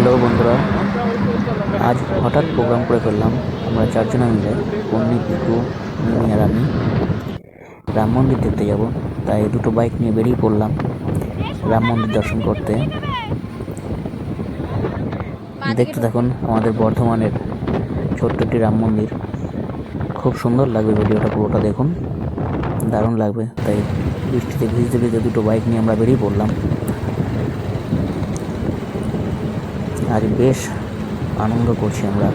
Hello বন্ধুরা, আজ হঠাৎ প্রোগ্রাম করে ফেললাম। আমরা চারজনে মিলে পন্নি, পিকু, মিমি আর আমি রাম মন্দির দেখতে যাব। তাই দুটো বাইক নিয়ে বেরিয়ে পড়লাম রাম মন্দির দর্শন করতে। দেখতে থাকুন আমাদের বর্ধমানের ছোট্ট একটি রাম মন্দির। খুব সুন্দর লাগবে, ভিডিওটা পুরোটা দেখুন, দারুণ লাগবে। তাই বৃষ্টিতে ভিজতে ভিজতে দুটো বাইক নিয়ে আমরা বেরিয়ে পড়লাম। আজ বেশ আনন্দ করছি আমরা।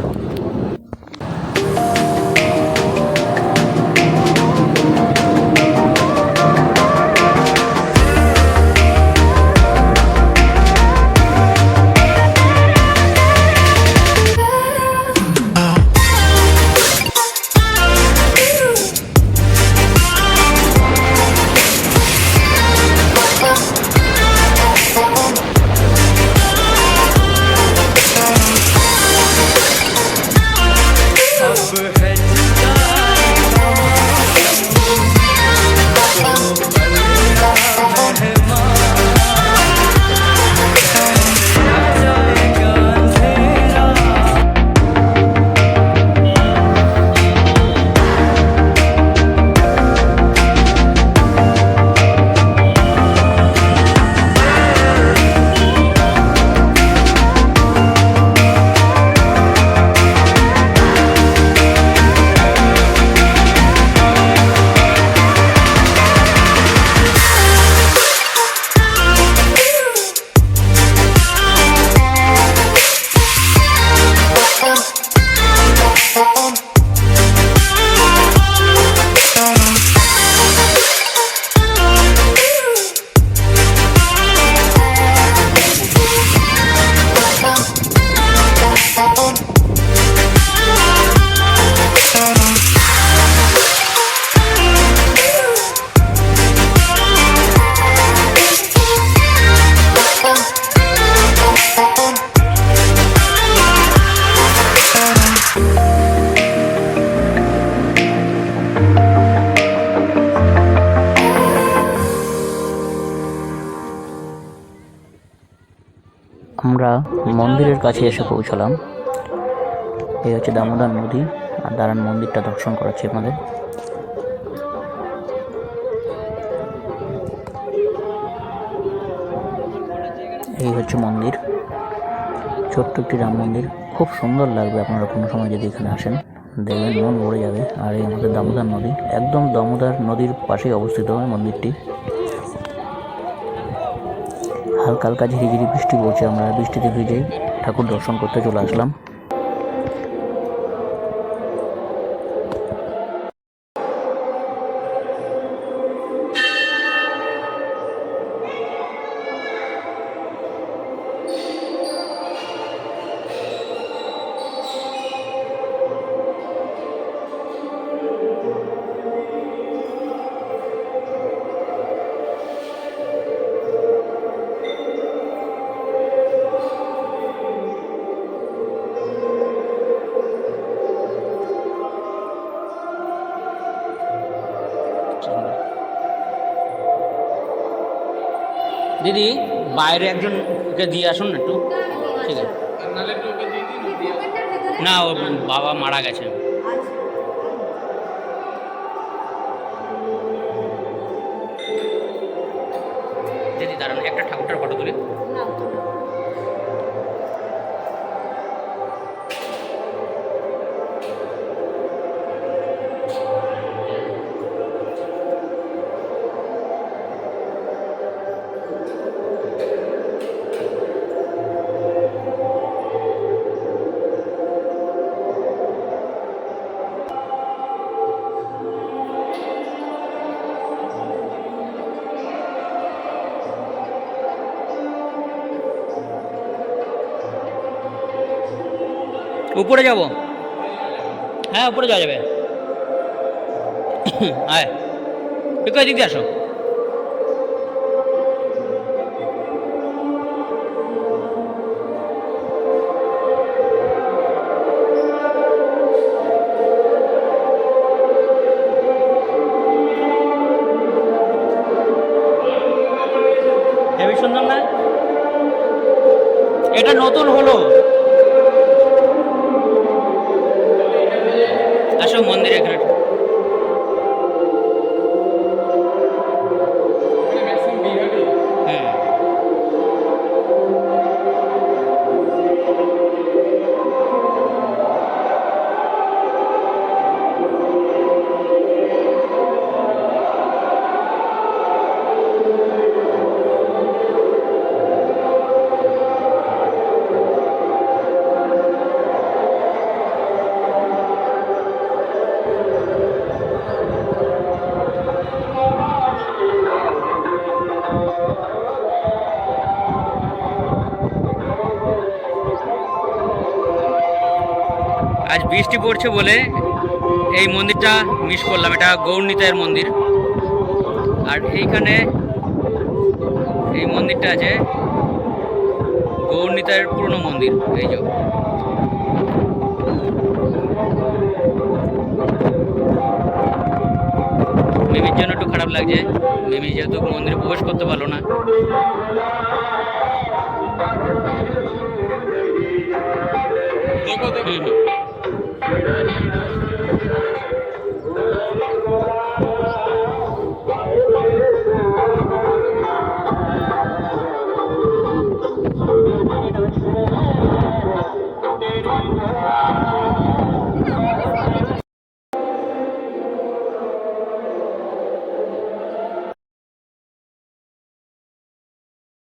আমরা মন্দিরের কাছে এসে পৌঁছলাম। এই হচ্ছে দামোদর নদী, আর দাঁড়ান মন্দিরটা দর্শন করাচ্ছি আপনাদের। এই হচ্ছে মন্দির, ছোট্ট একটি রাম মন্দির। খুব সুন্দর লাগবে, আপনারা কোনো সময় যদি এখানে আসেন দেখবেন মন ভরে যাবে। আর এই আমাদের দামোদর নদী, একদম দামোদর নদীর পাশেই অবস্থিত মন্দিরটি। হালকা হালকা ঝিরিঝিরি বৃষ্টি পড়ছে, আমরা বৃষ্টিতে ভিজে ঠাকুর দর্শন করতে চলে আসলাম। দিদি বাইরে একজনকে দিয়ে আসুন না একটু, ঠিক আছে? না, ওর বাবা মারা গেছে। দিদি দাঁড়ান, একটা ঠাকুরটার ফটো তুলি। উপরে যাব? হ্যাঁ, উপরে যাওয়া যাবে। আয় একটু এদিক দিয়ে আসো। হেবি সুন্দর না? এটা নতুন হলো। আসো মন্দিরে এখানে। হুম। আজ বৃষ্টি পড়ছে বলে এই মন্দিরটা মিস করলাম। এটা গৌরনীতায়ের মন্দির। আর এইখানে এই মন্দিরটা আছে গৌরনীতায়ের পুরনো মন্দির। এই যে মিমির জন্য একটু খারাপ লাগছে, মিমি যেহেতু মন্দিরে প্রবেশ করতে পারলো না। হুম হুম।